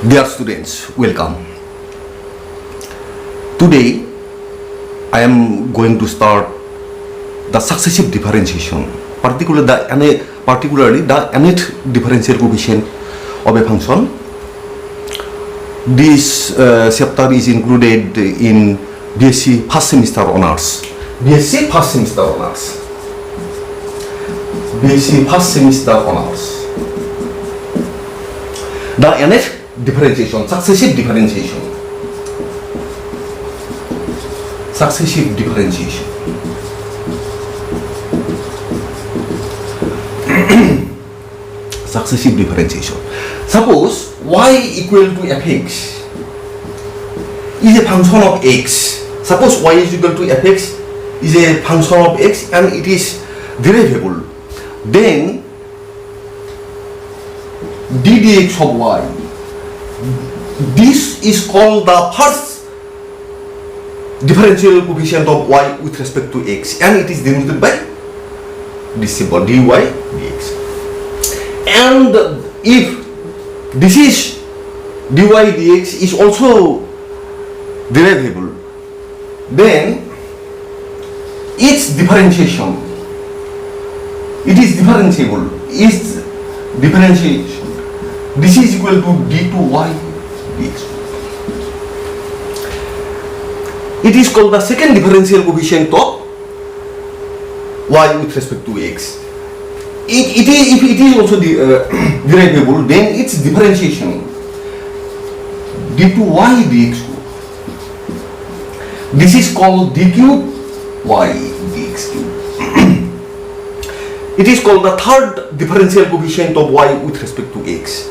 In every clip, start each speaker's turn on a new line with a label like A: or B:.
A: Dear students, welcome. Today I am going to start the successive differentiation, particularly the nth differential coefficient of a function. This chapter is included in BSc first semester honors. BSc first semester honors. BSc first semester honors. The nth differentiation, successive differentiation. Successive differentiation. Successive differentiation. Suppose y equal to fx is a function of x. Suppose y is equal to fx is a function of x and it is derivable. Then d dx of y, this is called the first differential coefficient of y with respect to x, and it is denoted by this symbol dy dx. And if this is dy dx is also derivable, then its differentiation, it is differentiable, its differentiation, this is equal to d2y dx. It is called the second differential coefficient of y with respect to x. If it is also derivable, then its differentiation d2y dx. This is called d cube y dx cube. It is called the third differential coefficient of y with respect to x.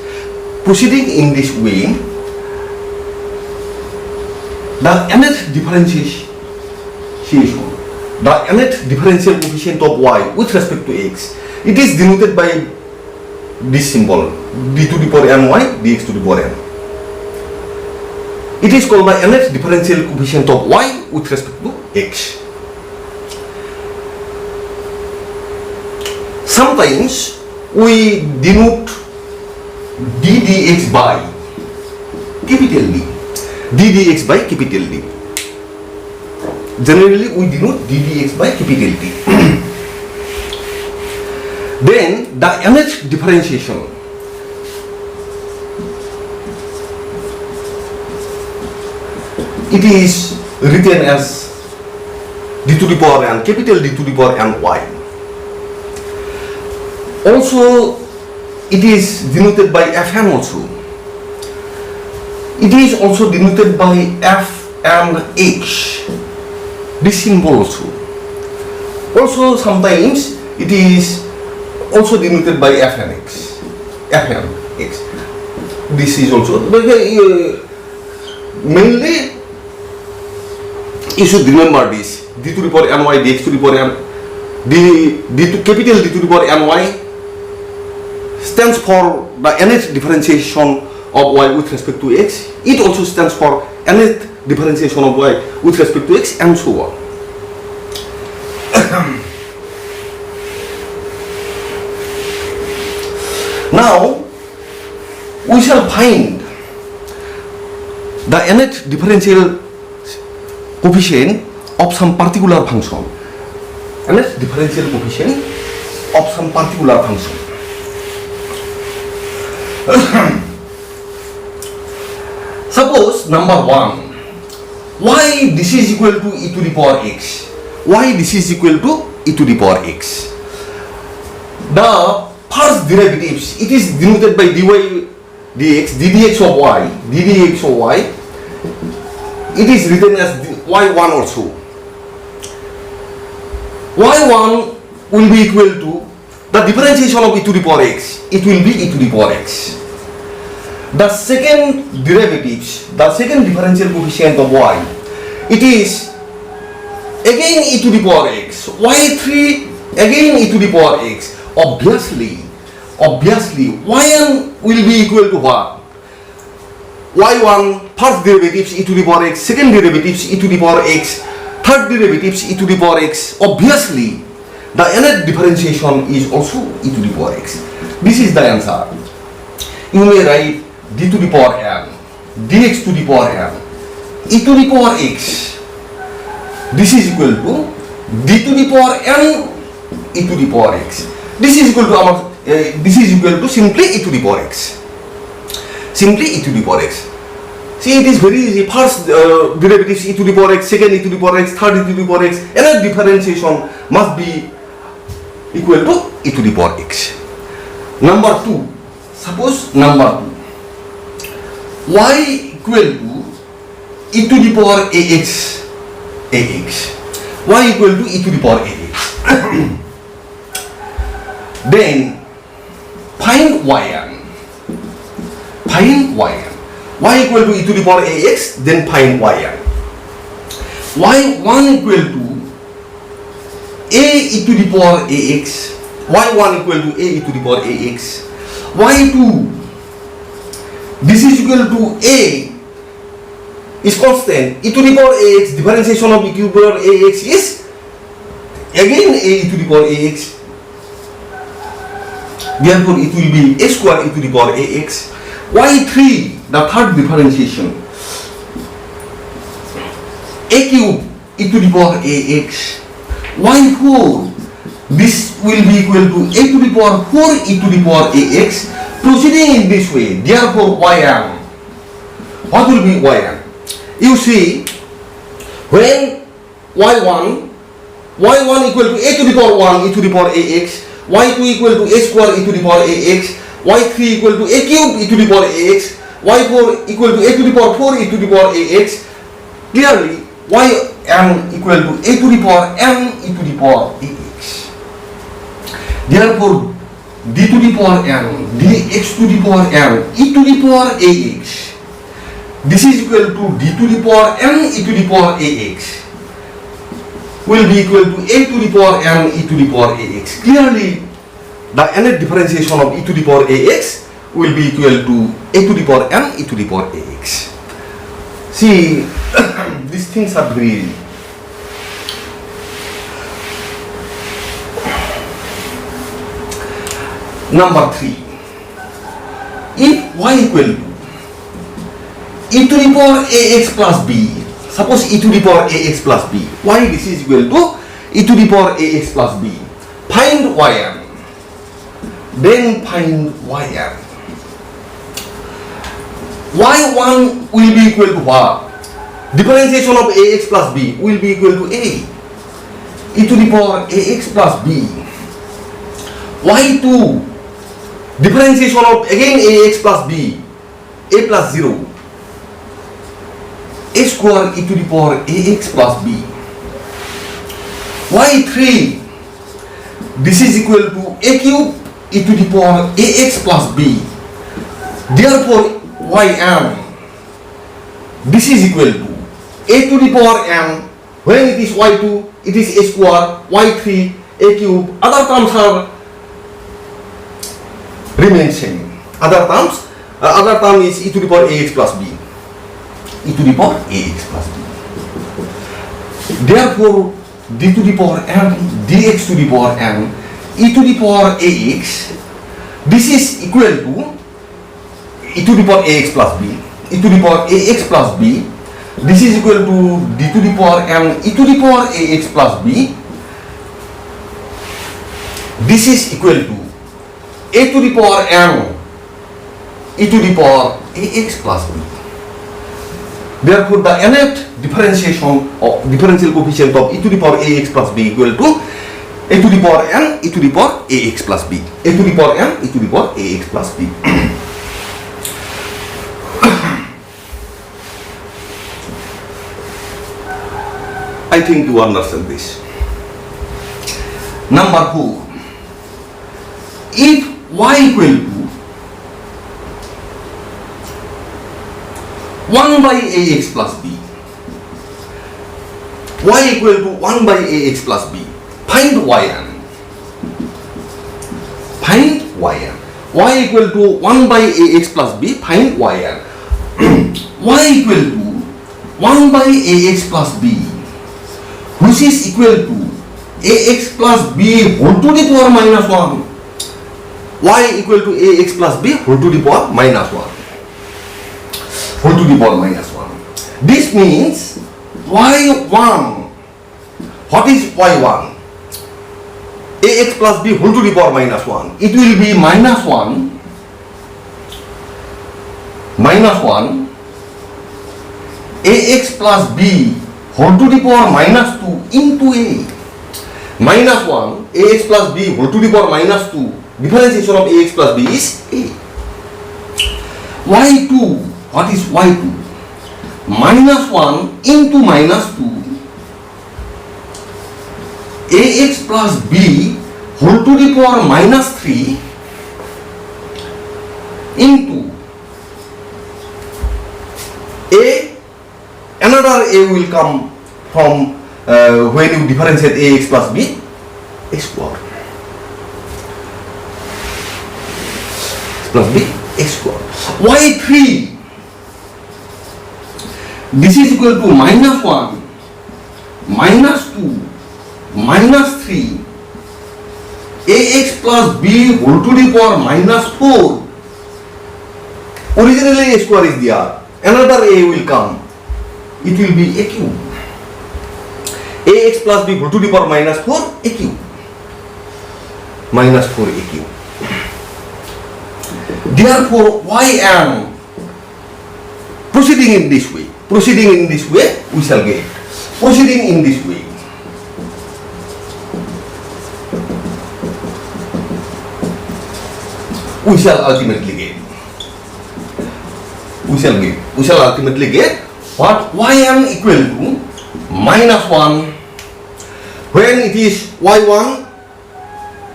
A: Proceeding in this way, the nth differential coefficient of y with respect to x, it is denoted by this symbol d to the power ny dx to the power n. It is called the nth differential coefficient of y with respect to x. Sometimes we denote d dx by capital D. D dx by capital D. Generally we denote d dx by capital D. Then the nth differentiation, it is written as d to the power n, capital D to the power n y. Also it is denoted by fn also. It is also denoted by f and h, this symbol also. Also sometimes it is also denoted by fn x. This is also mainly you should remember this d to the power ny dx to the power n, capital D to the power ny stands for the nth differentiation of y with respect to x. It also stands for nth differentiation of y with respect to x, and so on. Now we shall find the nth differential coefficient of some particular function. Nth differential coefficient of some particular function. Suppose number 1, y this is equal to e to the power x. Y this is equal to e to the power x. The first derivatives, it is denoted by dy dx, d dx of y, d dx of y. It is written as y1 also. Y1 will be equal to the differentiation of e to the power x. It will be e to the power x. The second derivatives, the second differential coefficient of y, it is again e to the power x. Y3 again e to the power x. Obviously yn will be equal to what? Y1 first derivatives e to the power x, second derivatives e to the power x, third derivatives e to the power x. Obviously the nth differentiation is also e to the power x. This is the answer. You may write d to the power n dx to the power n e to the power x. This is equal to d to the power n e to the power x. This is equal to this is equal to simply e to the power x. Simply e to the power x. See, it is very easy. First derivative is e to the power x, second e to the power x, third e to the power x. Another differentiation must be equal to e to the power x. Number 2. Suppose number 2. Y equal to e to the power ax. Y equal to e to the power ax. Then find yn. Find yn. Y equal to e to the power ax, then find yn. Y1 equal to a e to the power ax. Y1 equal to a e to the power ax. Y2, this is equal to a is constant. E to the power ax, differentiation of e to the power ax is again a e to the power ax. Therefore, it will be a square e to the power ax. Y3, the third differentiation, a cube e to the power ax. Y4, this will be equal to a to the power 4 e to the power ax, proceeding in this way. Therefore, yn. What will be yn? You see, when y1 equal to a to the power 1 e to the power ax, y2 equal to a square e to the power ax, y3 equal to a cube e to the power ax, y4 equal to a to the power 4 e to the power ax. Clearly, yn equal to a to the power n e to the power ax. Therefore, d to the power n, dx to the power n e to the power ax. This is equal to d to the power n e to the power ax will be equal to a to the power n e to the power ax. Clearly, the nth differentiation of e to the power ax will be equal to a to the power n e to the power ax. See, these things are very easy. Number 3. If y equal to e to the power ax plus b, suppose e to the power ax plus b, why this is equal to e to the power ax plus b, find yn. Then find yn. Y1 will be equal to what? Differentiation of ax plus b will be equal to a e to the power ax plus b. Y2, differentiation of again ax plus b, a plus 0, a square e to the power ax plus b. Y3, this is equal to a cube e to the power ax plus b. Therefore, yn, this is equal to a to the power n. When it is y2, it is a square, y3, a cube. Other terms are remain same. Other term is e to the power ax plus b. E to the power ax plus b. Therefore, d to the power n, dx to the power n, e to the power ax, this is equal to e to the power ax plus b, e to the power ax plus b, this is equal to d to the power n, e to the power ax plus b, this is equal to a to the power n, e to the power ax plus b. Therefore, the nth differentiation of differential coefficient of e to the power ax plus b equal to a to the power n e to the power ax plus b. A to the power n e to the power ax plus b. I think you understand this. Number 4. If y equal to 1 by ax plus b, y equal to 1 by ax plus b, find yn. Find yn. Y equal to 1 by ax plus b, find yn. Y equal to 1 by ax plus b, which is equal to ax plus b whole to the power minus 1. Y equal to ax plus b whole to the power minus 1. whole to the power minus 1. This means y1. What is y1? Ax plus b whole to the power minus 1. It will be minus 1 ax plus b whole to the power minus 2 into a. Minus 1 ax plus b whole to the power minus 2. Differentiation of ax plus b is a. y2. What is y2? Minus 1 into minus 2 ax plus b whole to the power minus 3 into a. Another a will come from when you differentiate ax plus b, a square plus b, a square. y3, this is equal to minus 1 minus 2 minus 3 ax plus b whole to the power minus 4. Originally a square is there. Another a will come. It will be a cube. Ax plus b whole to the power minus 4 a cube. Minus 4 a cube. Therefore, yn proceeding in this way. Proceeding in this way, we shall get. Proceeding in this way. We shall ultimately get. We shall ultimately get what? Yn equal to minus 1. When it is y1,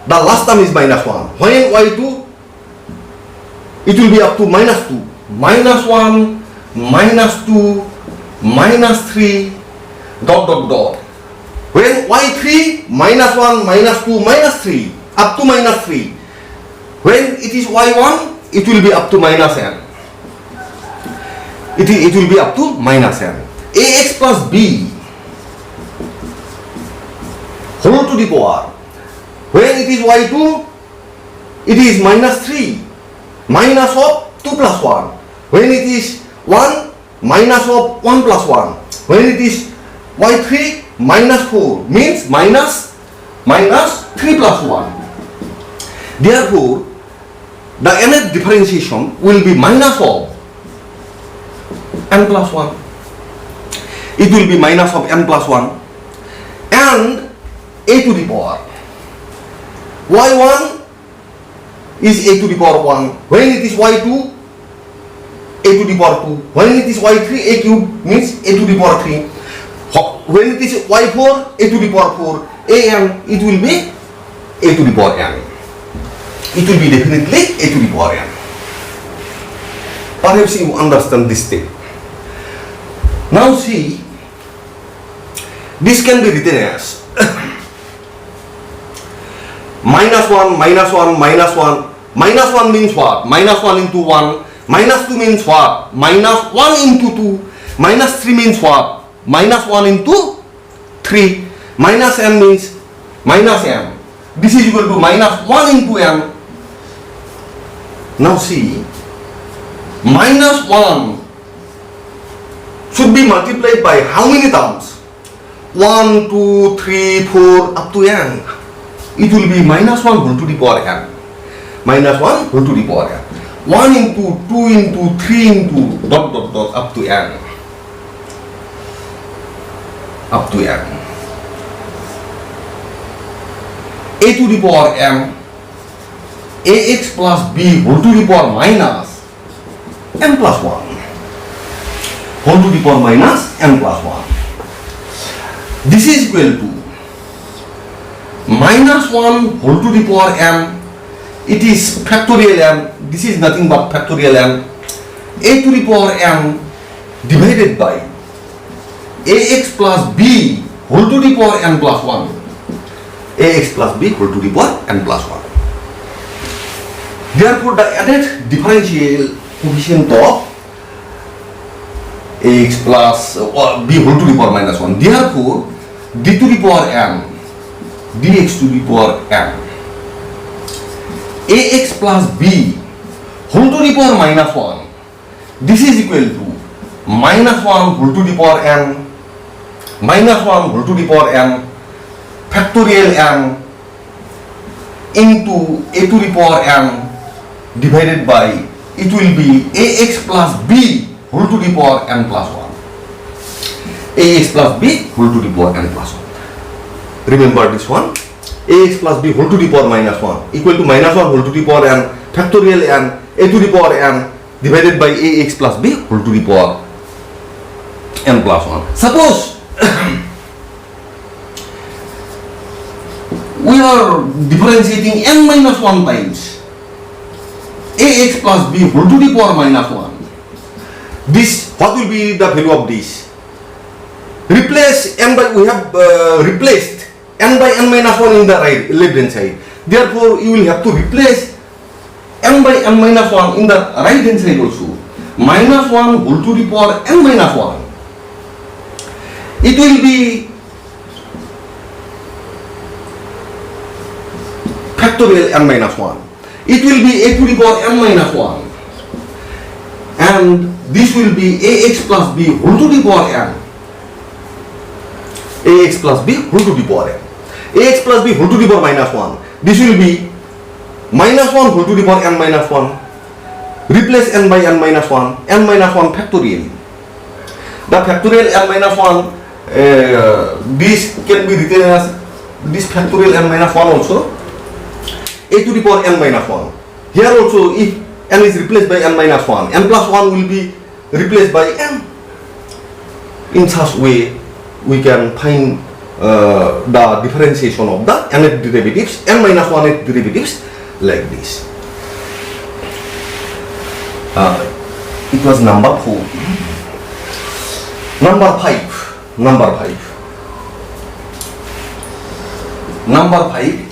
A: the last term is minus 1. When y2, it will be up to minus 2. Minus 1, minus 2, minus 3, dot dot dot. When y3, minus 1, minus 2, minus 3, up to minus 3. When it is y1, it will be up to minus n. It will be up to minus n. Ax plus b whole to the power. When it is y2, it is minus 3 minus of 2 plus 1. When it is 1, minus of 1 plus 1. When it is y3, minus 4 means minus 3 plus 1. Therefore, the nth differentiation will be minus of n plus 1. It will be minus of n plus 1 and a to the power. y1 is a to the power 1. When it is y2, a to the power 2. When it is y3, a cube means a to the power 3. When it is y4, a to the power 4. an, it will be a to the power n. It will be definitely a to the power n. Perhaps you understand this thing. Now see, this can be written as minus 1, minus 1, minus 1. Minus 1 means what? Minus 1 into 1. Minus 2 means what? Minus 1 into 2. Minus 3 means what? Minus 1 into 3. Minus n means minus m. This is equal to minus 1 into m. Now see, minus 1 should be multiplied by how many terms? 1, 2, 3, 4 up to n. It will be minus 1 whole to the power n. Minus 1 whole to the power n. 1 into 2 into 3 into dot dot dot up to n. Up to n. A to the power m. Ax plus b whole to the power minus n plus 1. Whole to the power minus n plus 1. This is equal to minus 1 whole to the power m. It is factorial m. This is nothing but factorial m. A to the power m divided by ax plus b whole to the power n plus 1. Ax plus b whole to the power n plus 1. Therefore, the added differential coefficient of ax plus b whole to the power minus 1. Therefore, d to the power n dx to the power n ax plus b whole to the power minus 1. This is equal to minus 1 whole to the power n, minus 1 whole to the power n, factorial n into a to the power n divided by, it will be ax plus b whole to the power n plus 1. Ax plus b whole to the power n plus 1. Remember this one. Ax plus b whole to the power minus 1 equal to minus 1 whole to the power n factorial n a to the power n divided by ax plus b whole to the power n plus 1. Suppose we are differentiating n minus 1 times ax plus b whole to the power minus 1. This, what will be the value of this? Replace n by, we have replaced n by n minus 1 in the left hand side. Therefore, you will have to replace n by n minus 1 in the right hand side also. Minus 1 whole to the power n minus 1. It will be factorial n minus 1. It will be a to the power n minus 1. And this will be ax plus b whole to the power n. Ax plus b whole to the power n. Ax plus b whole to the power minus 1. This will be minus 1 whole to the power n minus 1. Replace n by n minus 1. N minus 1 factorial. The factorial n minus 1, this can be written as this factorial n minus 1 also. A to the power n minus 1. Here also, if n is replaced by n minus 1, n plus 1 will be replaced by n. In such way, we can find the differentiation of the nth derivatives, n minus 1th derivatives, like this. It was number 4. Number 5. Number 5.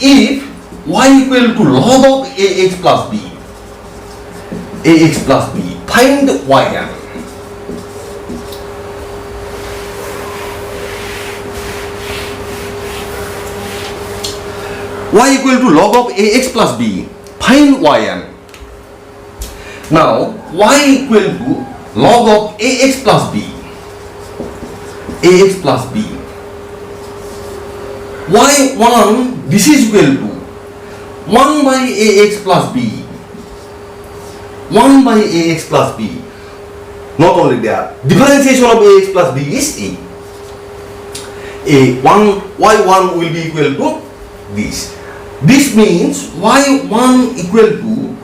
A: If y equal to log of ax plus b, find yn. Y equal to log of ax plus b, find yn. Now, y equal to log of ax plus b, y1, this is equal to 1 by ax plus b. 1 by ax plus b. Not only that, differentiation of ax plus b is a. Y1 will be equal to this. This means y1 equal to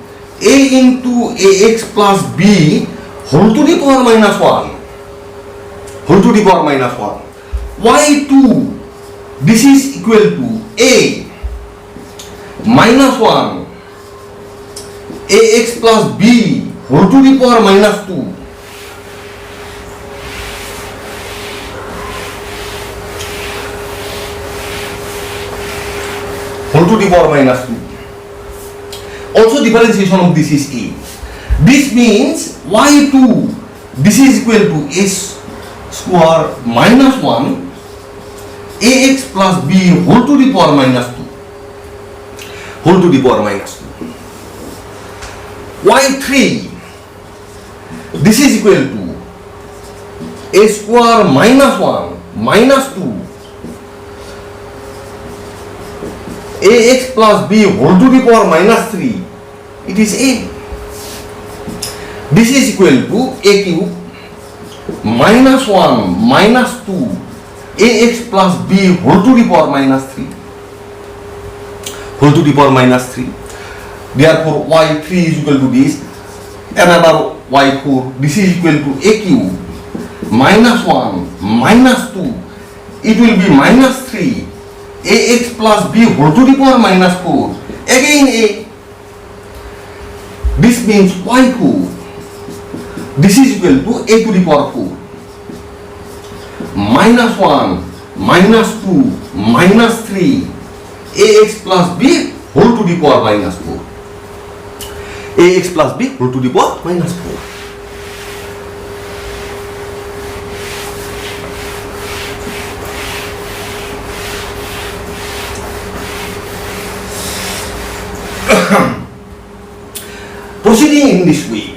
A: a into ax plus b whole to the power minus 1. Whole to the power minus 1. Y2, this is equal to a minus 1 ax plus b whole to the power minus 2. Whole to the power minus 2. Also differentiation of this is a. This means y2, this is equal to a square minus 1 ax plus b whole to the power minus 2. Whole to the power minus 2. Y3, this is equal to a square minus 1 minus 2 ax plus b whole to the power minus 3. It is a. This is equal to a cube minus 1 minus 2 ax plus b whole to the power minus 3. Whole to the power minus 3. Therefore, y3 is equal to this. Another y4. This is equal to a cube minus 1 minus 2. It will be minus 3 ax plus b whole to the power minus 4. Again a. This means y4. This is equal to a to the power 4. Minus 1 minus 2 minus 3 ax plus b whole to the power minus 4. Ax plus b whole to the power minus 4. Proceeding in this way,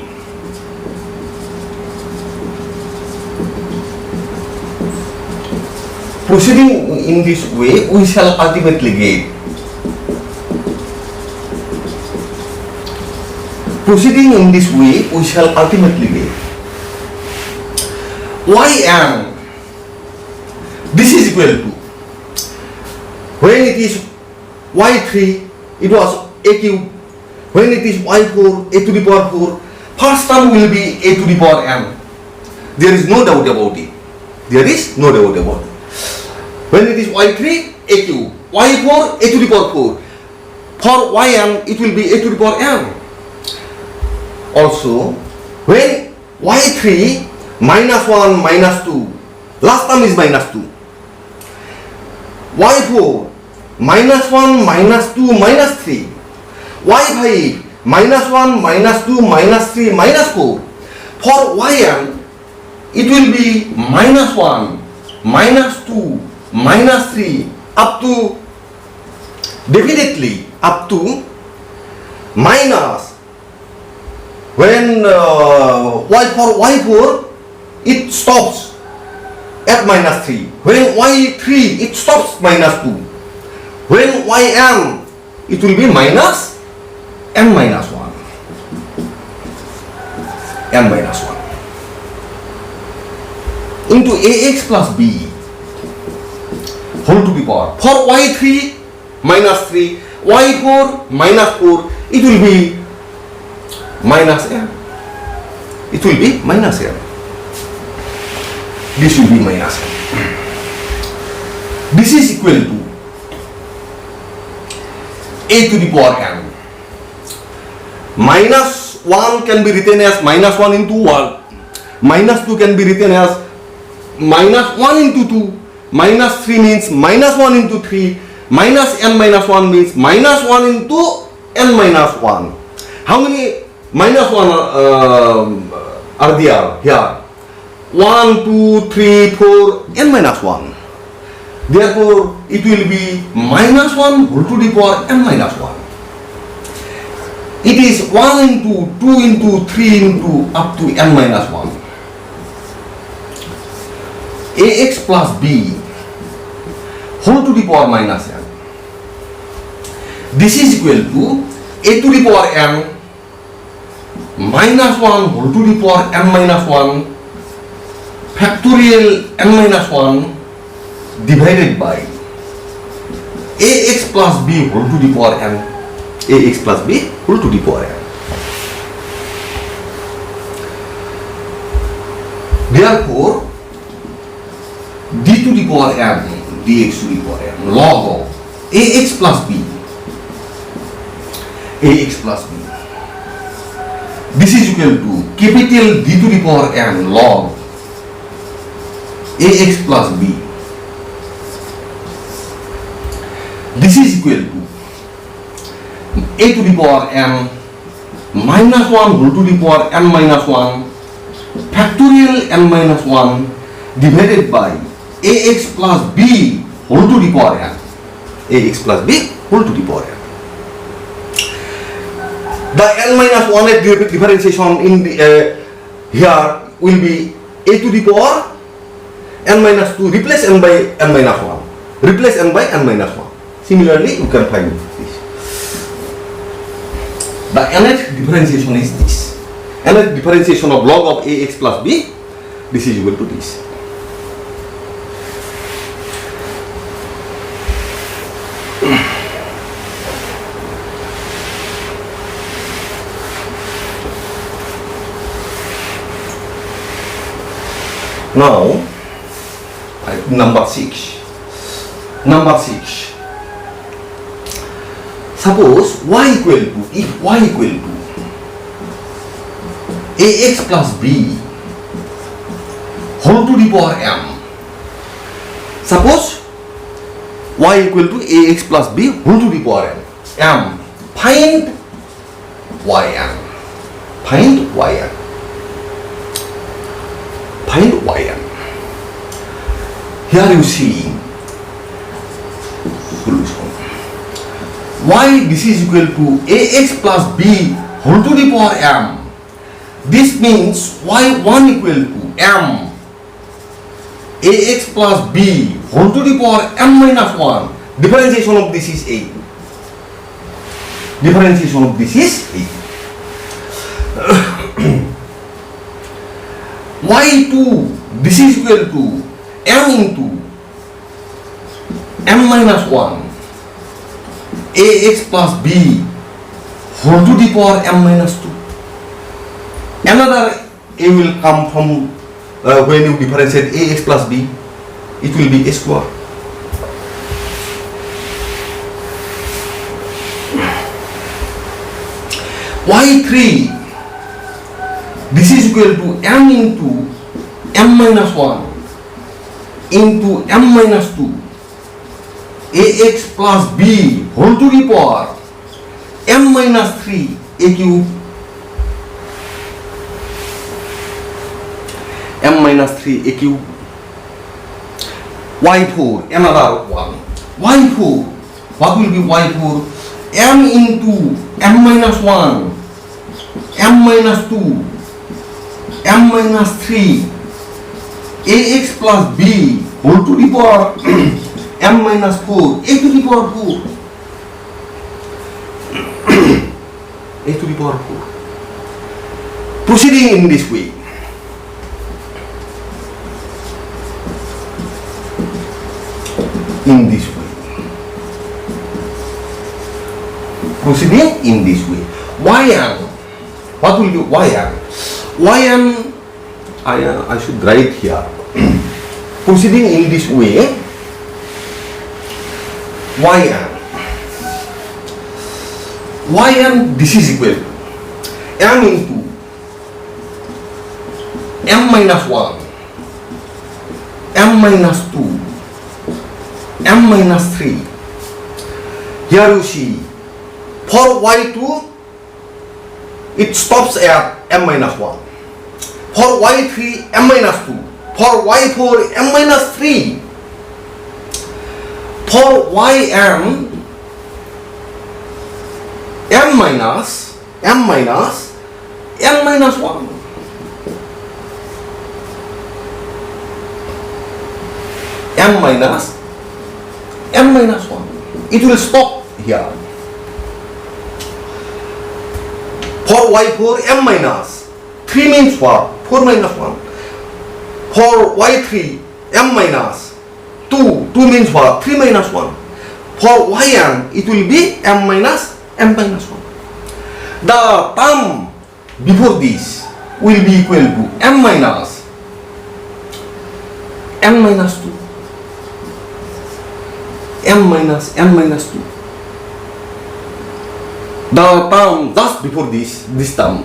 A: Proceeding in this way, we shall ultimately get. Proceeding in this way, we shall ultimately get yn. This is equal to, when it is y3, it was a cube. When it is y4, a to the power 4, first term will be a to the power n. There is no doubt about it. There is no doubt about it. When it is y3, a cube. y4, a to the power 4. For yn, it will be a to the power n. Also, when y3 minus 1 minus 2, last term is minus 2. y4 minus 1 minus 2 minus 3. y5 minus 1 minus 2 minus 3 minus 4. For yn, it will be minus 1 minus 2 minus 3 up to, definitely up to minus, when for y4 it stops at minus 3. When y3 it stops minus 2. When yn, it will be minus n minus 1. N minus 1 into ax plus b whole to the power. For y3 minus 3, y4 minus 4, it will be minus n. It will be minus n. This will be minus n. This is equal to a to the power n. Minus 1 can be written as minus 1 into 1. Minus 2 can be written as minus 1 into 2. Minus 3 means minus 1 into 3. Minus n minus 1 means minus 1 into n minus 1. How many minus 1 are there here? 1, 2, 3, 4, n minus 1. Therefore, it will be minus 1 whole to the power n minus 1. It is 1 into 2 into 3 into up to n minus 1. ax plus b whole to the power minus n. This is equal to a to the power n minus 1 whole to the power n minus 1 factorial n minus 1 divided by ax plus b whole to the power n. ax plus b whole to the power n. Therefore, d to the power n dx to the power n log of ax plus b. ax plus b. This is equal to capital D to the power n log ax plus b. This is equal to a to the power n minus 1 whole to the power n minus 1 factorial n minus 1 divided by ax plus b whole to the power n. ax plus b whole to the power n. The n minus 1 differentiation in the here will be a to the power n minus 2, replace n by n minus 1, replace n by n minus 1. Similarly, you can find this. The nth differentiation is this. Nth differentiation of log of ax plus b, this is equal to this. Now, number 6. Number 6. Suppose y equal to, if y equal to ax plus b whole to the power m. Suppose y equal to ax plus b whole to the power m. Find yn. Find yn. Find yn. Here you see solution. Y this is equal to ax plus b whole to the power m. This means y1 equal to m ax plus b whole to the power m minus 1. Differentiation of this is 8. Differentiation of this is 8. y2, this is equal to m into m minus 1 ax plus b whole to the power m minus 2. Another a will come from when you differentiate ax plus b, it will be a square. y3, this is equal to m into m minus 1 into m minus 2 ax plus b whole to the power m minus 3 a cube m minus 3 a cube. y4, another one. y4, what will be y4? m into m minus 1 m minus 2 m minus 3 ax plus b whole to the power m minus 4 a to the power 4 a to the power 4. Proceeding in this way, proceeding in this way, yn, what will you yn, I should write here. Proceeding in this way, yn, this is equal to m into m minus 1 m minus 2 m minus 3. Here you see, for y2 it stops at m minus 1, for y3 m minus 2, for y4 m minus 3, for yn m minus 1 m minus 1. It will stop here. For y4 m minus 3 means what? 4 minus 1. For y3 m minus 2 means what? 3 minus 1. For yn it will be m minus 1. The term before this will be equal to m minus 2 m minus 2. The term just before this term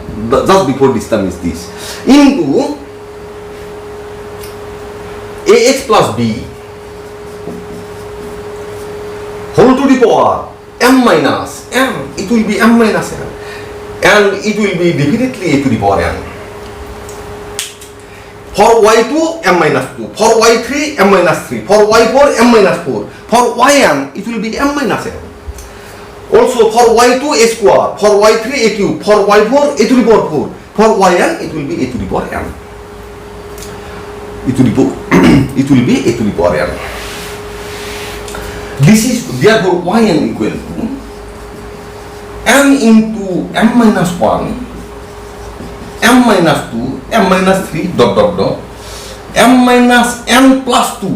A: is this into ax plus b whole to the power m minus m. It will be m minus m, and it will be definitely a to the power m. For y2 m minus 2, for y3 m minus 3, for y4 m minus 4, for yn it will be m minus m. Also for y2 a square, for y3 a cube, for y4 a to the power 4, for yn it will be a to the power m. It will be a to the power m. This is therefore yn equal to m into m minus 1 m minus 2 m minus 3 m minus n plus 2,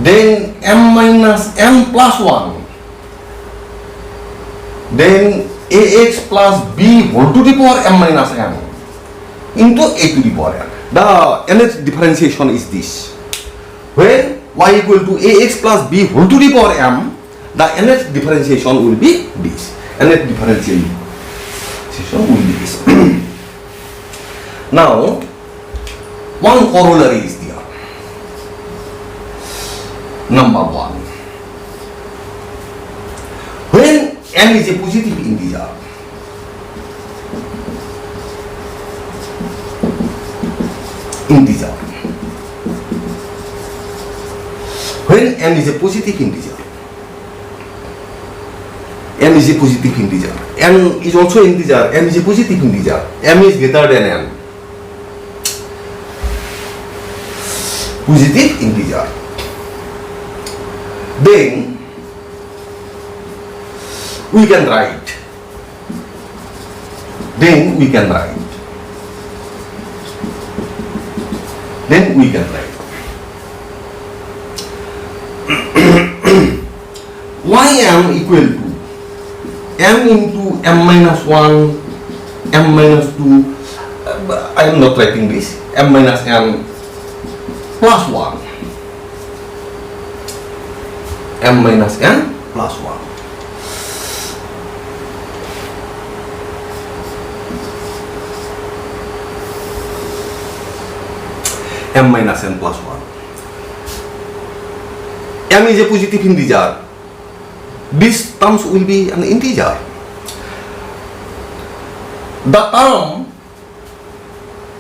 A: then m minus n plus 1, then ax plus b whole to the power m minus n into a to the power n. The nth differentiation is this. When y equal to ax plus b whole to the power m, the nth differentiation will be this. Nth differentiation will be this. Now, one corollary is there. Number 1. When n is a positive integer, when n is a positive integer, n is a positive integer, n is also integer, n is a positive integer, m is greater than n. positive integer, then we can write. Then we can write. Ym equal to m into m minus 1, m minus 2. I am not writing this. M minus n plus 1. M minus n plus 1. M minus n plus 1. M is a positive integer. These terms will be an integer. The term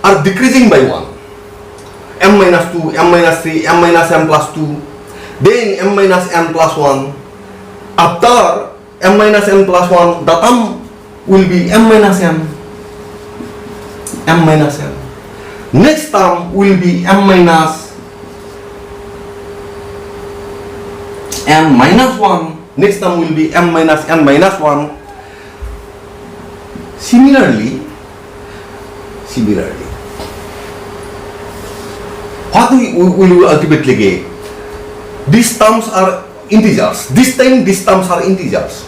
A: are decreasing by 1. M minus 2, M minus 3, M minus n plus 2, then M minus n plus 1. After M minus n plus 1, the term will be M minus n. M minus n. Next term will be M minus n minus 1. Next term will be M minus n minus 1. Similarly, what we will ultimately get? These terms are integers. This time these terms are integers.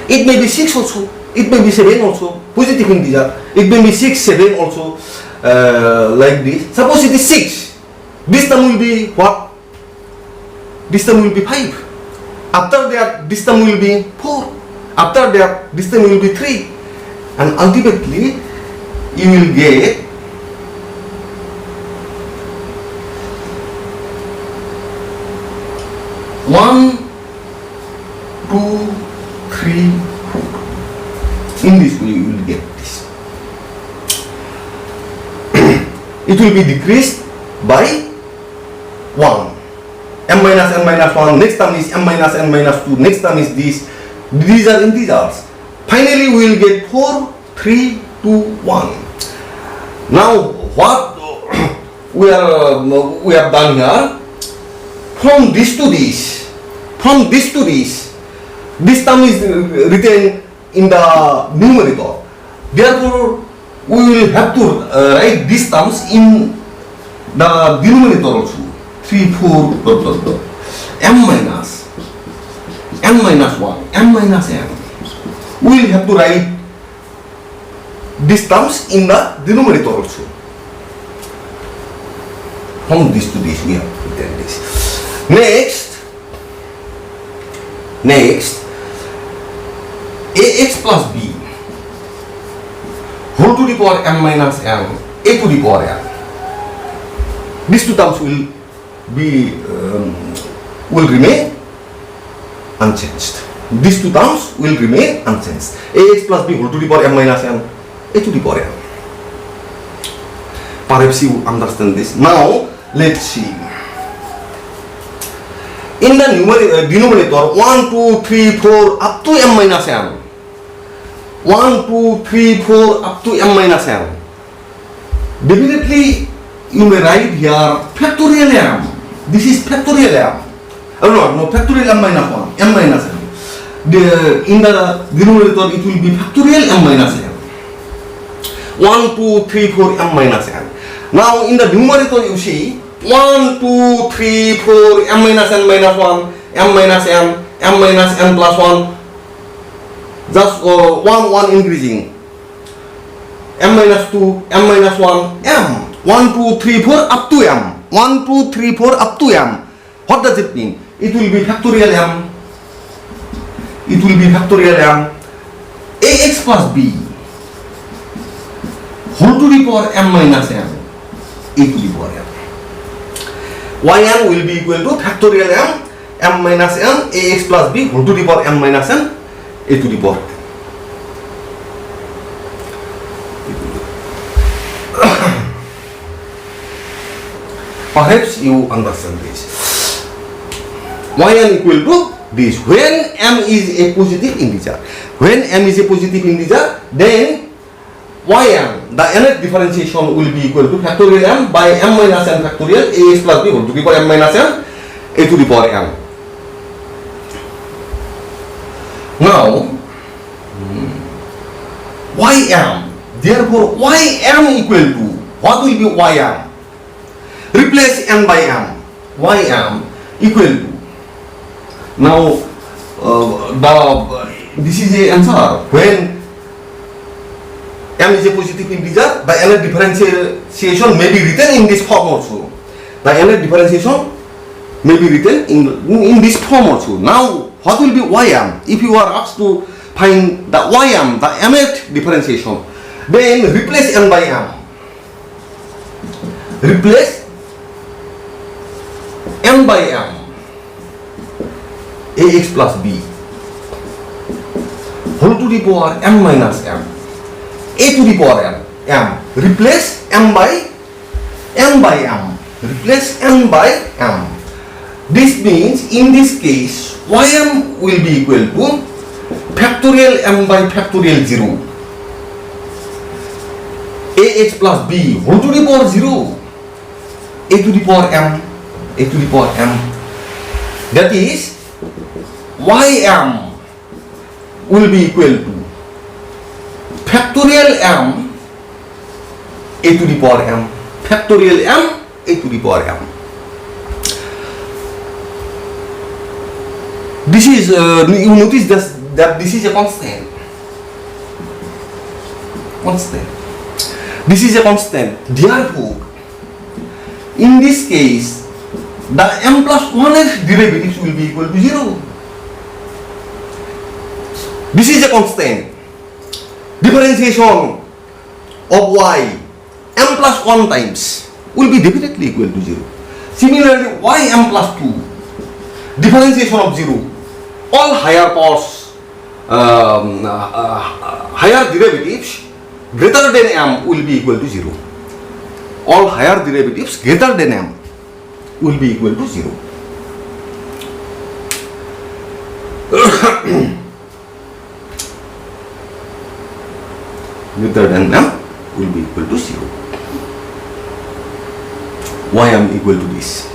A: It may be 6 also. It may be 7 also. Positive integer. It may be 6, 7 also. Like this. Suppose it is 6. This term will be what? This term will be 5. After that, this term will be 4. After that, this term will be 3. And ultimately, you will get one, two, three, 4. In this way, you will get this. It will be decreased by 1. M minus n minus 1. Next term is m minus n minus 2. Next term is this. These are integers. Finally, we will get 4, 3, 2, 1. Now, what we have done here, from this to this, this term is written in the numerator. Therefore, we will have to write these terms in the denominator also. 3, 4, m minus n minus 1, m minus n. We will have to write these terms in the denominator also. From this to this, we have written this. Next, ax plus b whole to the power m minus n, a to the power n. These two terms will remain unchanged. These two terms will remain unchanged. Ax plus b whole to the power m minus n, a to the power n. Perhaps you understand this. Now, let's see. In the denominator, 1, 2, 3, 4 up to m minus n. 1, 2, 3, 4 up to m minus n. Definitely, you may write here factorial m. This is factorial m. No, factorial m minus 1, m minus n. In the denominator, it will be factorial m minus n. 1, 2, 3, 4 m minus n. Now, in the numerator, you see 1, 2, 3, 4 m minus n minus 1, m minus n, m minus n plus 1. Just 1 increasing. M minus 2, m minus 1, m. 1, 2, 3, 4 up to m. 1, 2, 3, 4 up to m. What does it mean? It will be factorial m. It will be factorial m. Ax plus b whole to the power m minus n, a to the power m. Yn will be equal to factorial m, m minus n, ax plus b whole to the power m minus n, a to the power n. Perhaps you understand this. Yn equal to this. When m is a positive integer, then ym, the nth differentiation will be equal to factorial m by m minus n factorial ax plus b whole to the power m minus n a to the power m. Now, ym, therefore ym equal to, what will be ym? Replace n by m, ym equal to, now this is the answer. When m is a positive integer, the nth differentiation may be written in this form also. The nth differentiation may be written in this form also. Now, what will be ym? If you are asked to find the ym, the mth differentiation, then replace n by m. Replace n by m, ax plus b whole to the power m minus m, a to the power m. Replace m by m. Replace n by m. This means in this case ym will be equal to factorial m by factorial 0, ax plus b whole to the power 0, a to the power m. That is ym will be equal to factorial m a to the power m, factorial m a to the power m. This is you notice that this is a constant. This is a constant. Therefore, in this case, the m plus 1's derivatives will be equal to 0. This is a constant. Differentiation of y, m plus 1 times, will be definitely equal to 0. Similarly, y m plus 2, differentiation of 0, all higher powers, higher derivatives greater than m will be equal to 0. All higher derivatives greater than m will be equal to 0. Greater than m will be equal to 0. Ym equal to this.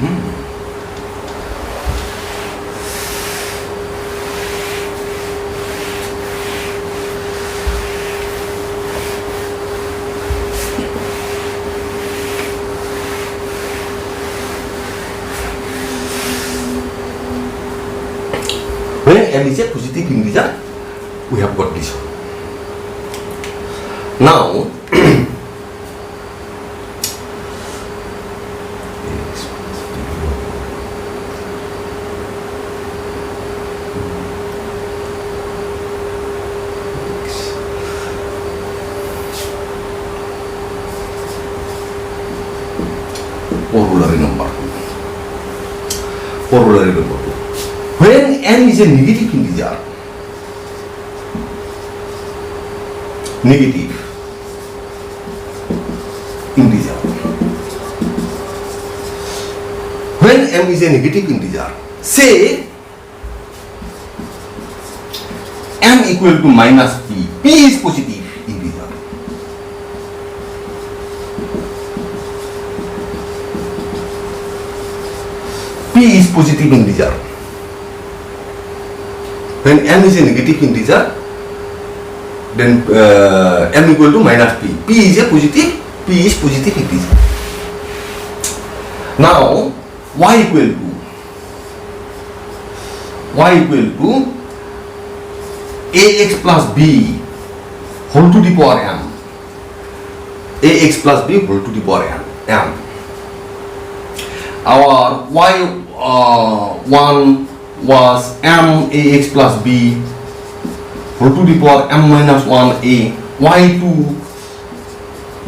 A: When m is a positive integer, we have got this one. Now, corollary number 2. When n is a negative integer, when m is a negative integer, say m equal to minus p is positive integer. P is positive integer. When m is a negative integer, then m equal to minus p. P is positive integer. Now y equal to ax plus b whole to the power m. Ax plus b whole to the power m. Our y1 was m ax plus b whole to the power m minus 1a. y2,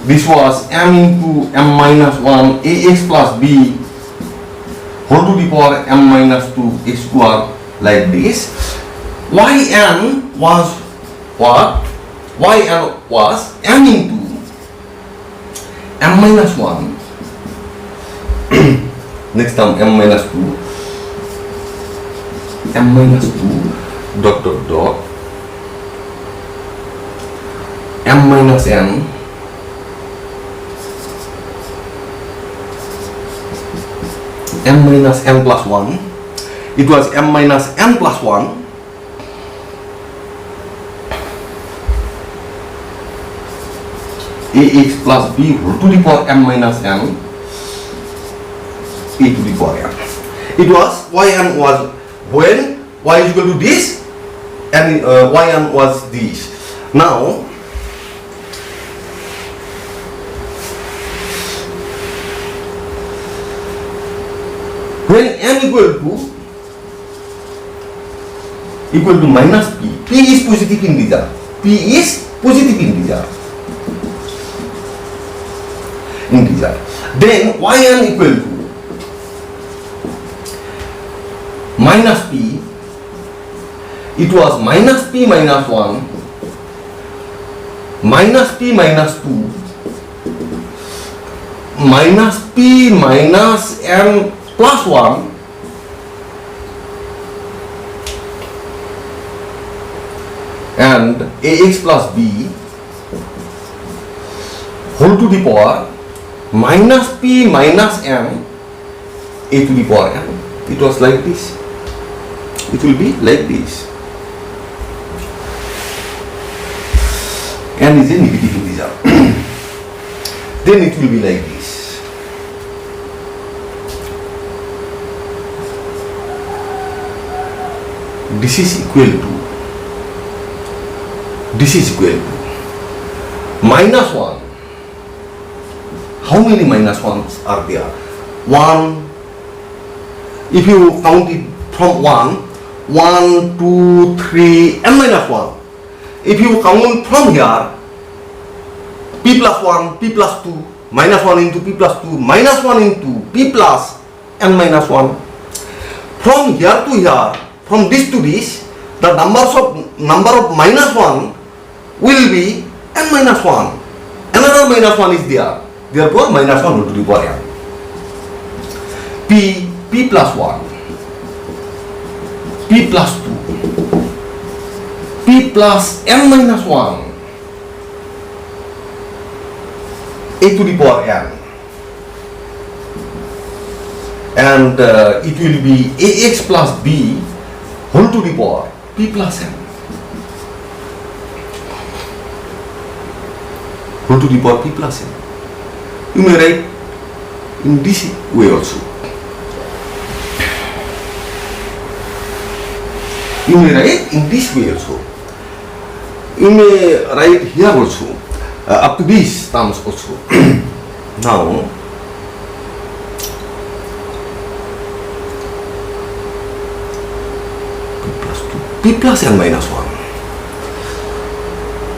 A: this was m into m minus 1 ax plus b whole to the power m minus 2 x square, like this. Yn was what? Yn was m into m minus 1 next term m minus 2 dot m minus n minus n plus 1. It was m minus n plus 1 ax plus b whole to the power m minus n a to the power n. It was yn was when y is equal to this and yn was this. Now when n equal to minus p is positive integer, p is positive integer, then yn equal to minus p, it was minus p minus 1 minus p minus 2 minus p minus n plus 1 and ax plus b whole to the power minus p minus n a to the power n. It was like this. It will be like this. N is a negative integer. Then it will be like this. This is equal to minus 1. How many minus 1s are there? 1. If you count it from 1, 2, 3, n minus 1. If you count from here, p plus 1, p plus 2, minus 1 into p plus 2, minus 1 into p plus n minus 1. From here to here, from this to this, the number of minus 1 will be n minus 1. Another minus 1 is there. Therefore, minus 1 to the power n. P plus 1, p plus 2, p plus n minus 1, a to the power n, and it will be ax plus b whole to the power p plus n, whole to the power p plus n. You may write in this way also. You may write in this way also. You may write here also, up to these terms also. Now, p plus n minus 1.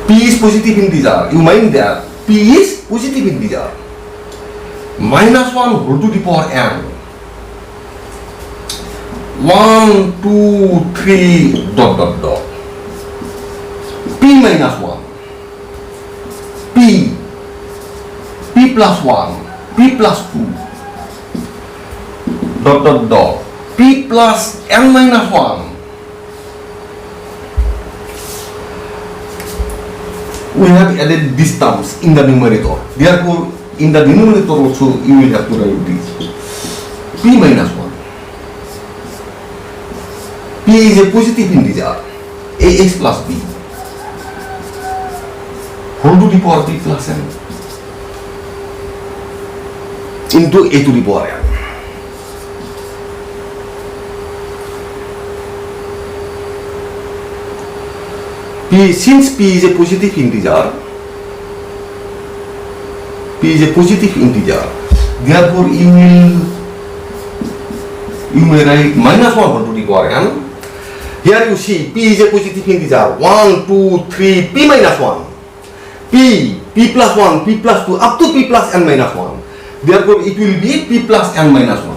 A: P is positive integer. You mind that p is positive integer. Minus 1 whole to the power n. 1, 2, 3, dot, dot, dot. P minus 1. P plus 1. P plus 2. Dot, dot, dot. P plus n minus 1. We have added these terms in the numerator. Therefore, in the denominator also you will have to write this. P minus 1. P is a positive integer, ax plus b whole to the power p plus n into a to the power n. Since p is a positive integer, therefore you may write minus 1 whole to the power n. Here you see p is a positive integer, 1, 2, 3, p minus 1. P plus 1, p plus 2, up to p plus n minus 1. Therefore, it will be p plus n minus 1.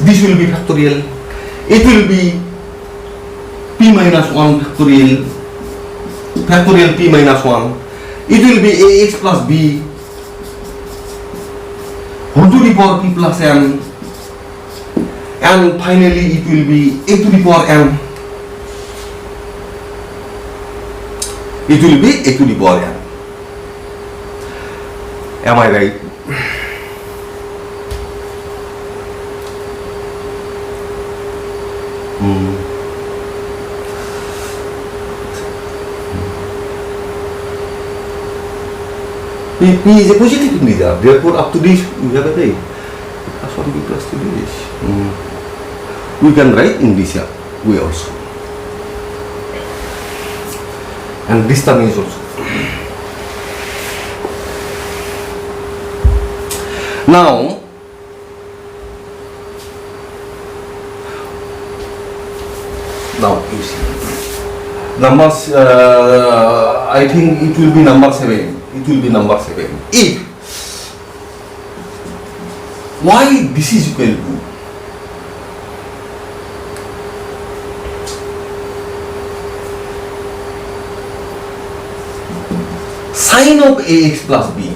A: This will be factorial. It will be p minus 1 factorial, p minus 1. It will be ax plus b whole to the power p plus n. And finally it will be a to the power n. It will be a to the power n. Am I right? P is a positive integer, therefore up to this we have a right. Plus 1b plus 2 this. We can write in this way also. And this term is also. Now, you see, numbers, I think it will be number 7. It will be number 7. If y this is equal to sine of ax plus b,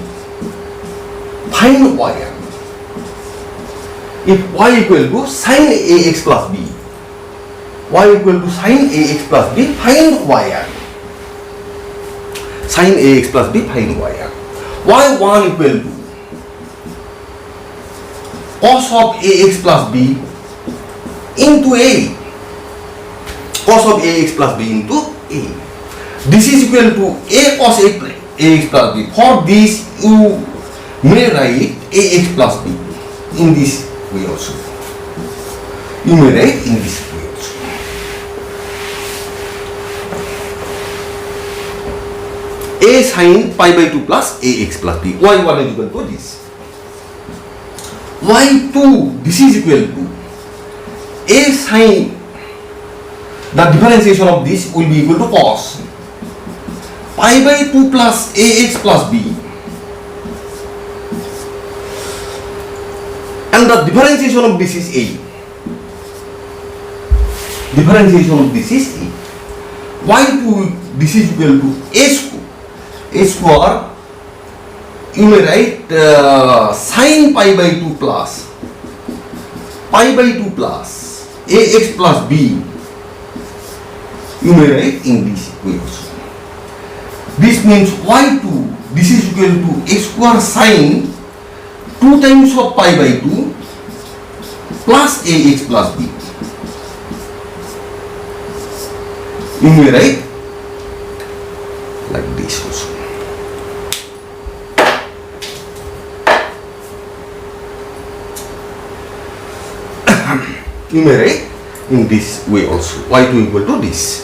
A: find yn. If y equal to sine ax plus b, y equal to sine ax plus b, find yn. Sine ax plus b, find yn. y1 equal to cos of ax plus b into a. Cos of ax plus b into a. This is equal to a cos ax plus b. For this you may write ax plus b in this way also. You may write in this way also. A sin pi by 2 plus ax plus b. y1 is equal to this. y2 this is equal to a sin, the differentiation of this will be equal to cos pi by 2 plus ax plus b, and the differentiation of this is a. Differentiation of this is a. y2 this is equal to a square. You may write sin pi by 2 plus ax plus b. You may write in this way also. This means y2 this is equal to a square sin 2 times of pi by 2 plus ax plus b. You may write like this also. You may write in this way also. y2 equal to this.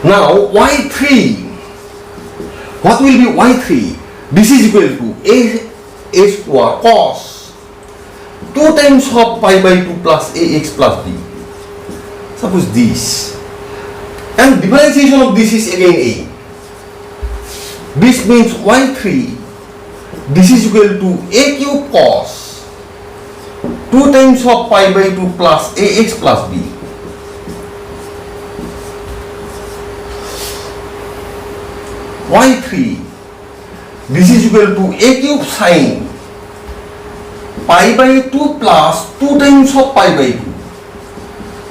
A: Now y3, what will be y3? This is equal to a square cos 2 times of pi by 2 plus ax plus b. Suppose this, and differentiation of this is again a. This means y3 this is equal to a cube cos 2 times of pi by 2 plus ax plus b. y3 this is equal to a cube sin pi by 2 plus 2 times of pi by 2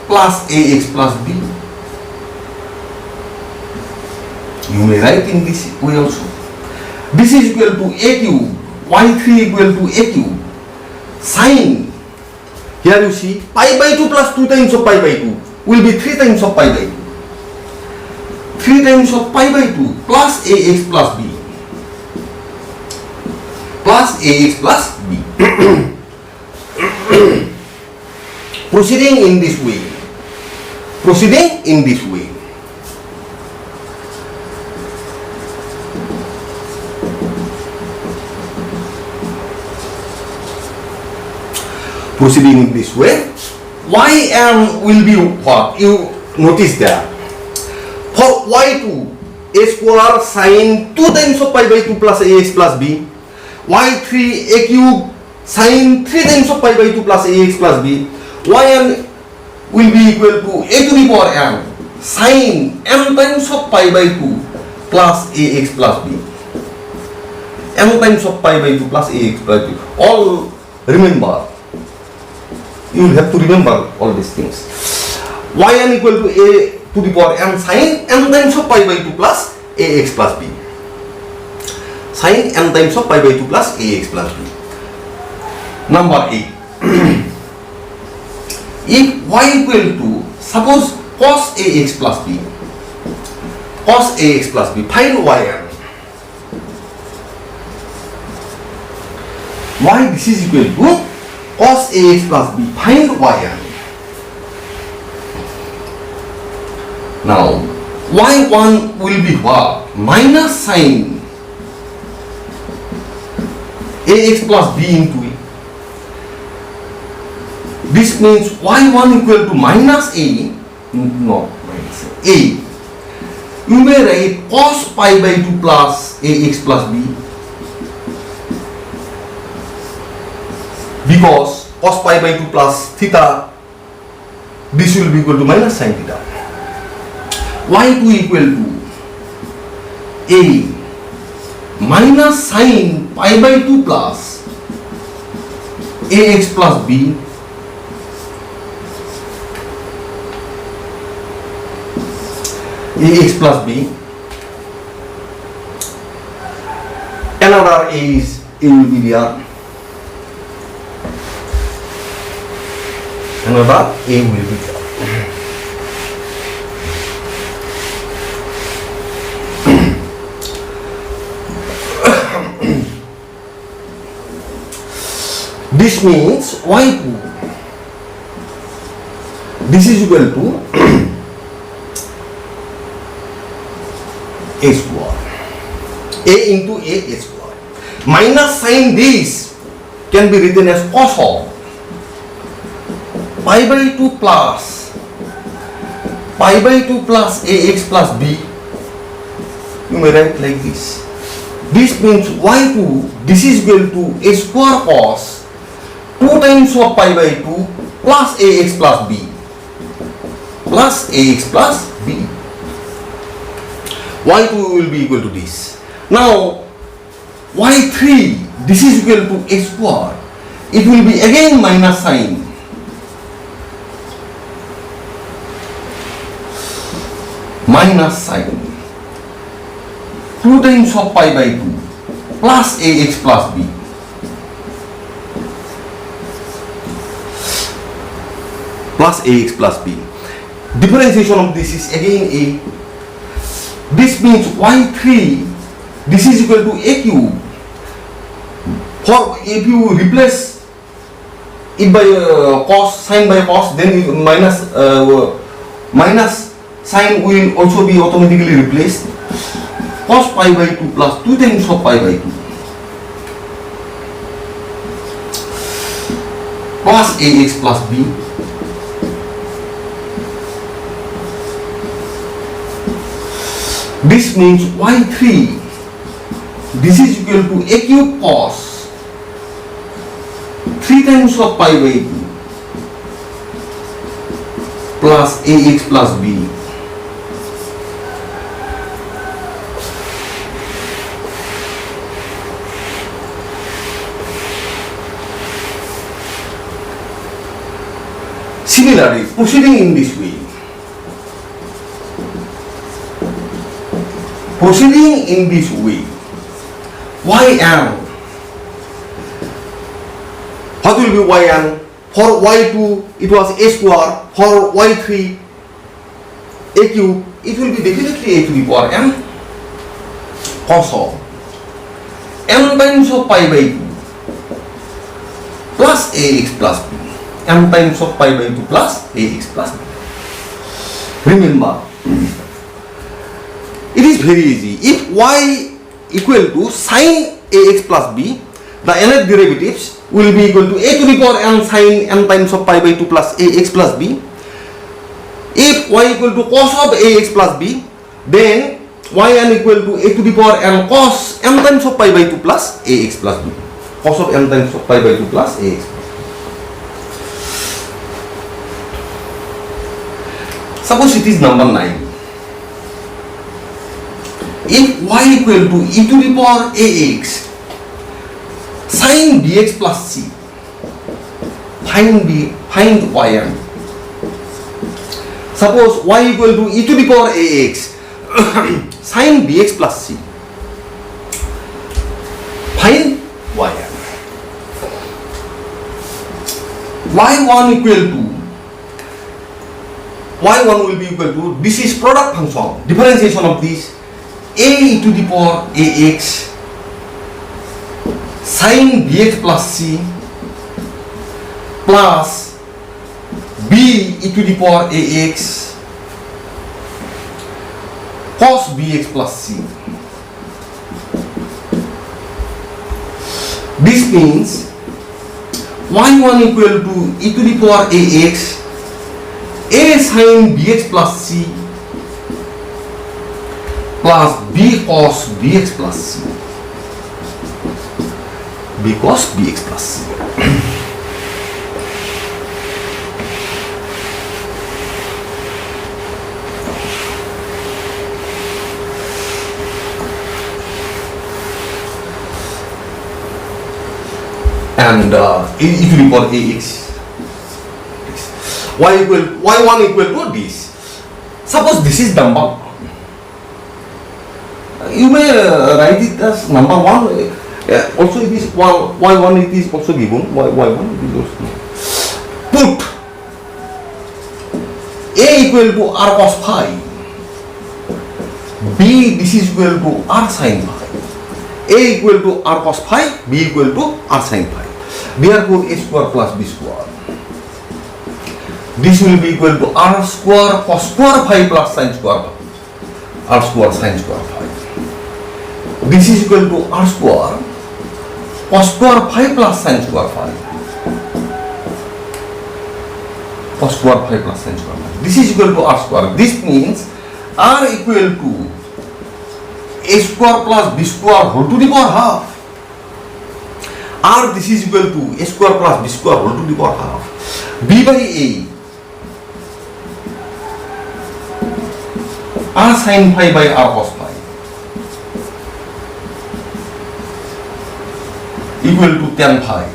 A: plus ax plus b. You may write in this way also. This is equal to a cube, y3 equal to a cube sin. Here you see pi by 2 plus 2 times of pi by 2 will be 3 times of pi by 2. 3 times of pi by 2 plus ax plus b. Plus ax plus b. Proceeding in this way. Proceeding in this way. Proceeding in this way, yn will be what? You notice that. For y2, a square sin 2 times of pi by 2 plus ax plus b. y3, a cube sin 3 times of pi by 2 plus ax plus b. yn will be equal to a to the power n sin m times of pi by 2 plus ax plus b. M times of pi by 2 plus ax plus b. All remember. You will have to remember all these things. Yn equal to a to the power n sin n times of pi by 2 plus ax plus b. Sin n times of pi by 2 plus ax plus b. Number 8. If y equal to, suppose cos ax plus b, cos ax plus b, find yn. Y this is equal to cos ax plus b, find yn. Now y1 will be what? Minus sin ax plus b into a. This means y1 equal to minus a, no, minus a. You may write cos pi by 2 plus ax plus b, because cos pi by 2 plus theta, this will be equal to minus sin theta. Y2 equal to a minus sin pi by 2 plus ax plus b ax plus b. Another a will be there. Another a will be there. This means y2, this is equal to a square, a into a square, minus sin this can be written as cos of pi by 2 plus ax plus b. You may write like this. This means y2, this is equal to a square cos 2 times of pi by 2 plus ax plus b plus ax plus b. Y2 will be equal to this. Now y3, this is equal to a square. It will be again minus sin minus sin 2 times of pi by 2 plus ax plus b plus ax plus b. Differentiation of this is again a. This means y3, this is equal to a cube. For if you replace it by cos, sin by cos, then minus sin will also be automatically replaced. Cos pi by 2 plus 2 times of pi by 2 plus ax plus b This means y3, this is equal to a cube cos 3 times of pi by 2 plus ax plus b Similarly, proceeding in this way, yn, what will be yn? For y2 it was a square, for y3 a cube, it will be definitely a to the power n cos of n times of pi by 2 plus ax plus b, n times of pi by 2 plus ax plus b. Remember, it is very easy. If y equal to sin ax plus b, the nth derivatives will be equal to a to the power n sin n times of pi by 2 plus ax plus b. If y equal to cos of ax plus b, then yn equal to a to the power n cos n times of pi by 2 plus ax plus b. Cos of n times of pi by 2 plus ax. Suppose it is number 9. If y equal to e to the power ax sin bx plus c, find yn. Suppose y equal to e to the power ax sin bx plus c. Find yn. y1 equal to, y1 will be equal to, this is product function, differentiation of this, a e to the power ax sin bx plus c plus b e to the power ax cos bx plus c. This means y1 equal to e to the power ax a sin bx plus c plus b cos bx plus c. B cos bx plus c. And e to the power ax. y1 equal to this. Suppose this is number. You may write it as number 1. Also it is y1 it is also given. y1 it is also given. Put a equal to r cos phi. B this is equal to r sin phi. A equal to r cos phi. B equal to r sin phi. Therefore a square plus b square. This will be equal to r square cos square phi plus sin square phi. R square sin square phi. This is equal to r square cos square phi plus sin square phi. Cos square phi plus sin square phi. This is equal to r square. This means r equal to a square plus b square whole to the power half. R this is equal to a square plus b square whole to the power half. B by a r sin phi by r cos phi equal to tan phi.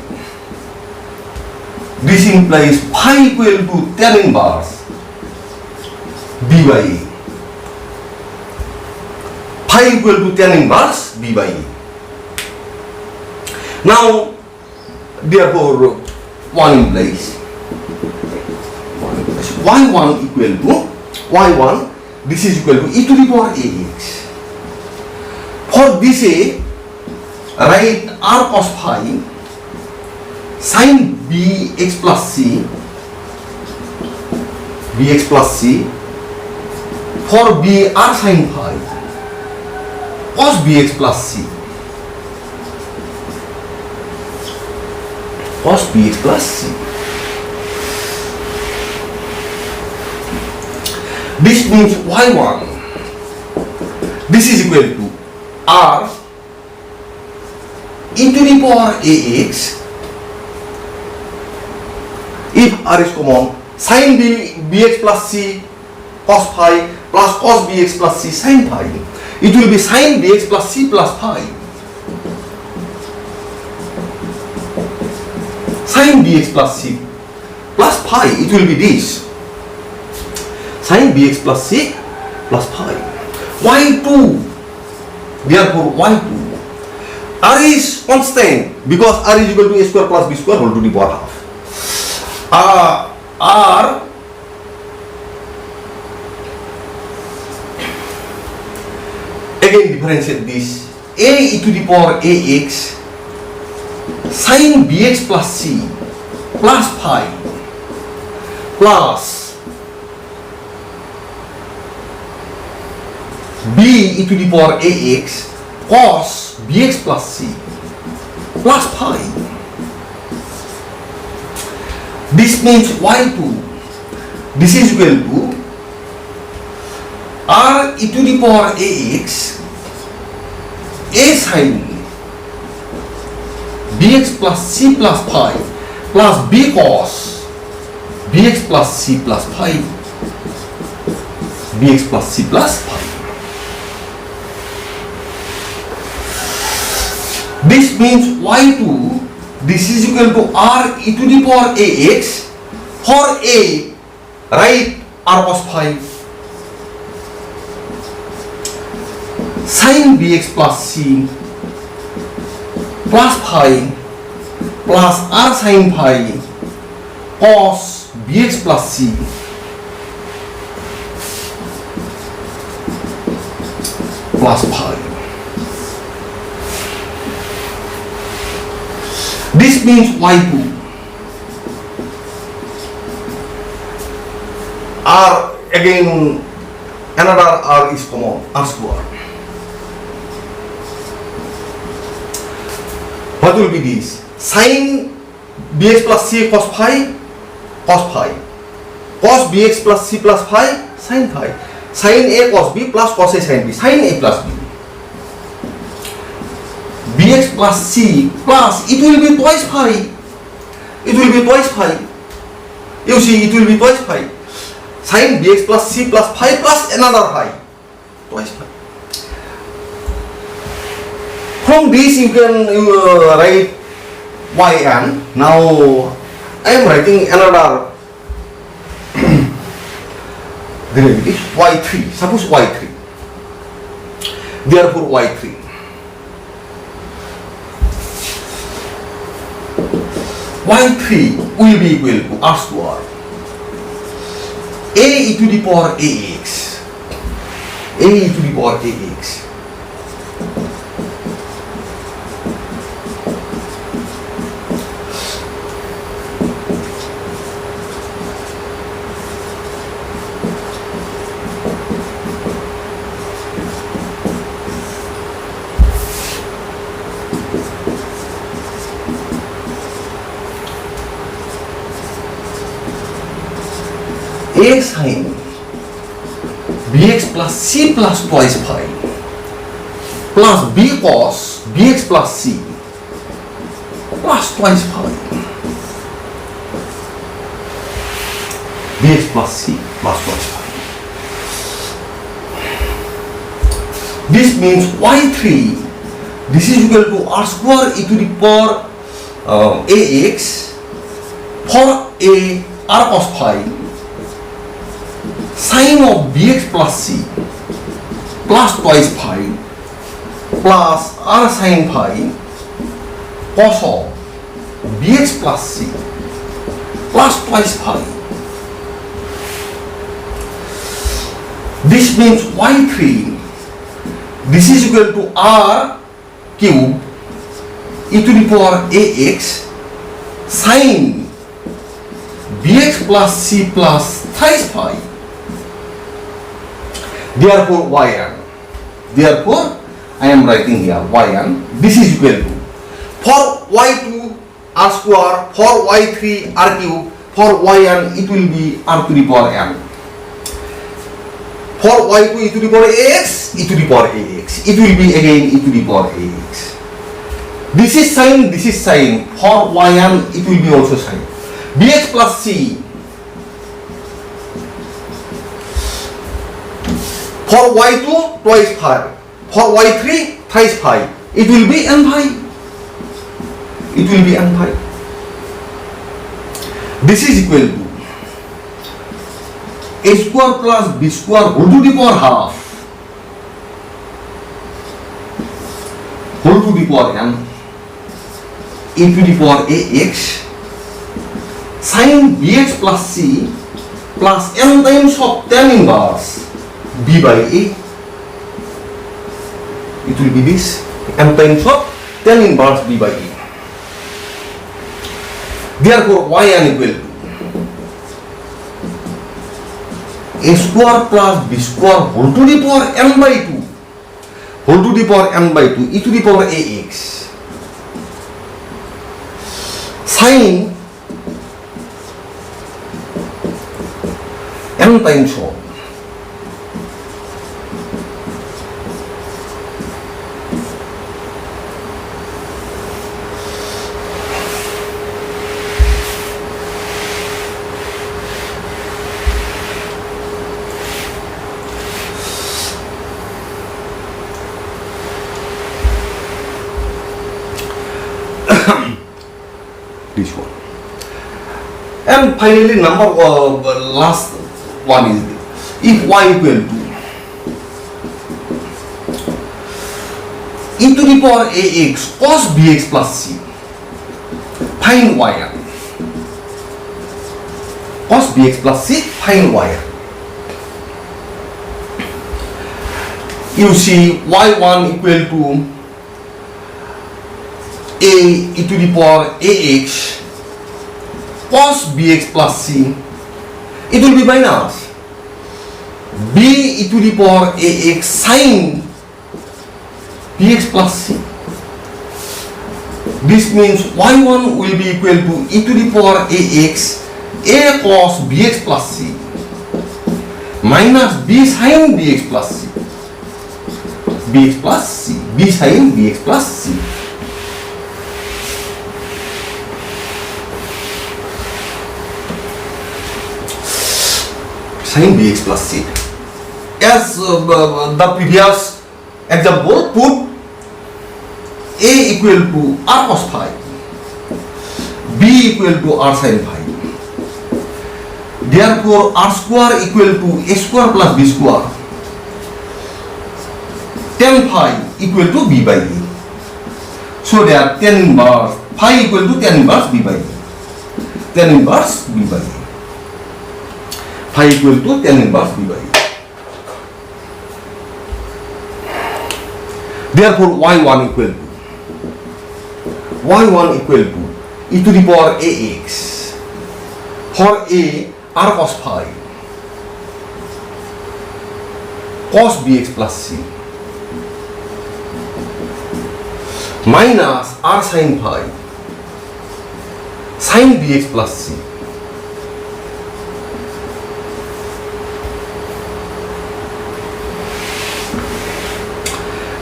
A: This implies phi equal to tan inverse b by a. Phi equal to tan inverse b by a. Now, therefore, one implies y1 equal to y1. This is equal to e to the power ax. For this a, write r cos phi sin bx plus c, bx plus c. For b, r sin phi cos bx plus c, cos bx plus c. This means y1. This is equal to r e to the power ax. If r is common, sin bx plus c cos phi plus cos bx plus c sin phi. It will be sin bx plus c plus phi. Sin bx plus c plus phi, it will be this. Sin bx plus c plus phi. y2. Therefore, y2. R is constant because r is equal to a square plus b square whole to the power half. R again differentiate this. A e to the power ax sin bx plus c plus phi plus b e to the power ax cos bx plus c plus phi. This means y2. This is equal to r e to the power ax a sin bx plus c plus phi plus b cos bx plus c plus phi, bx plus c plus phi. This means y2. This is equal to r e to the power ax. For a, write r cos phi sin bx plus c plus phi plus r sin phi cos bx plus c plus phi. This means y2 r, again another r is common, r square. What will be this? Sin bx plus c cos phi cos bx plus c plus phi sin phi, sin a cos b plus cos a sin b, sin a plus b, bx plus c plus, it will be twice phi, you see, it will be twice phi, sin bx plus c plus phi plus another phi, twice phi. From this you can write yn. Now I am writing another derivative y3. Suppose y3. Therefore y3. y3 will be equal to r square a e to the power ax. A e to the power ax. A sin bx plus c plus twice phi plus b cos bx plus c plus twice phi, bx plus c plus twice phi. This means y3, this is equal to r square e to the power ax for a r cos phi sin of bx plus c plus twice phi plus r sin phi cos of bx plus c plus twice phi. This means y3, this is equal to r cube e to the power ax sin bx plus c plus thrice phi. Therefore yn. Therefore I am writing here yn. This is equal to, for y2 r square, for y3 r cube, for yn it will be r to the power n. For y2 e to the power ax, e to the power ax. It will be again e to the power ax. This is sin, this is sin. For yn it will be also sin. Bx plus c. For y2 twice phi, for y3 thrice phi, it will be n phi. It will be n phi. This is equal to a square plus b square whole to the power half whole to the power n e to the power ax sin bx plus c plus n times of tan inverse b by a. It will be this n times of tan inverse b by a. Therefore yn equal to a square plus b square whole to the power n by 2 whole to the power n by 2 e to the power ax sin n times of this one. And finally, number last one is this. If y equal to e to the power ax cos bx plus c, find yn. Cos bx plus c, find yn. You see y1 equal to a e to the power ax cos bx plus c, it will be minus b e to the power ax sin bx plus c. This means y1 will be equal to e to the power ax a cos bx plus c minus b sin bx plus c, bx plus c, b sin bx plus c. Sin bx plus c. As the previous example, put a equal to r cos phi, b equal to r sin phi. Therefore, r square equal to a square plus b square. Tan phi equal to b by e. So that tan inverse phi equal to tan inverse b by e. Tan inverse b by e. Phi equal to tan inverse b by e. Therefore, y1 equal to e to the power ax for a r cos phi cos bx plus c minus r sin phi sin bx plus c.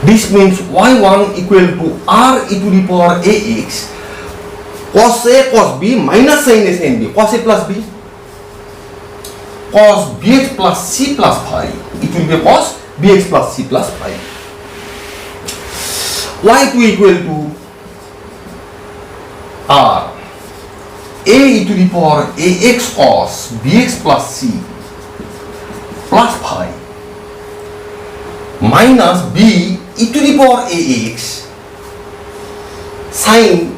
A: This means y1 equal to r e to the power ax cos a cos b minus sin a sin b, cos a plus b, cos bx plus c plus phi. It will be cos bx plus c plus phi. y2 equal to r a e to the power ax cos bx plus c plus phi minus b e to the power ax sin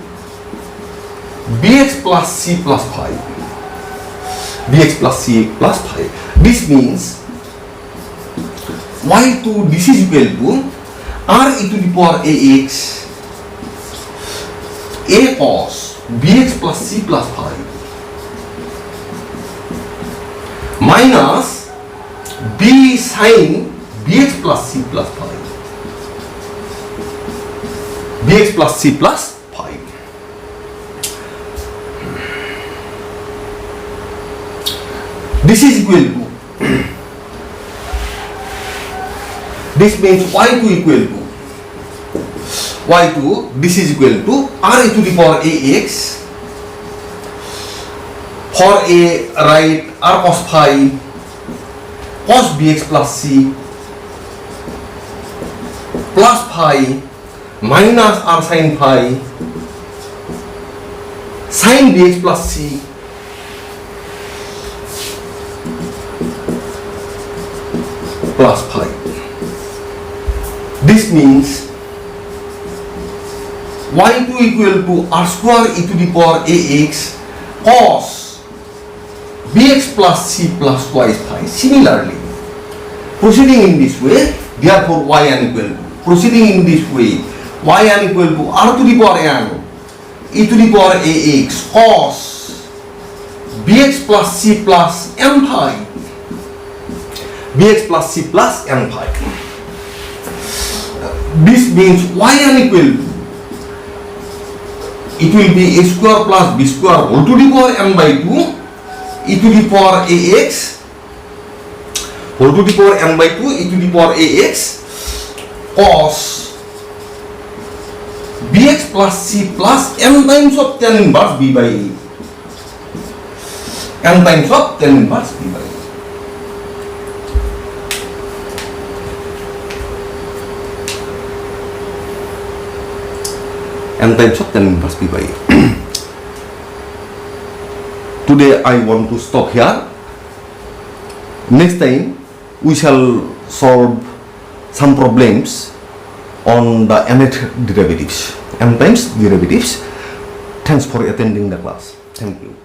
A: bx plus c plus phi, bx plus c plus phi. This means y2, this is equal to r e to the power ax a cos bx plus c plus phi minus b sin bx plus c plus phi, bx plus c plus phi. This is equal to, this means y2 equal to, y2, this is equal to r e to the power ax for a, write r cos phi cos bx plus c plus phi minus r sin phi sin bx plus c plus phi. This means y2 equal to r square e to the power ax cos bx plus c plus twice phi. Similarly, proceeding in this way, therefore yn equal to, proceeding in this way, yn equal to r to the power n e to the power ax cos bx plus c plus n phi, bx plus c plus n phi. This means yn equal to, it will be a square plus b square whole to the power n by 2 e to the power ax whole to the power n by 2 e to the power ax cos bx plus c plus n times of tan inverse b by a, n times of tan inverse b by a. N times of tan inverse b by a. Today I want to stop here. Next time we shall solve some problems on the nth derivatives, n times derivatives. Thanks for attending the class. Thank you.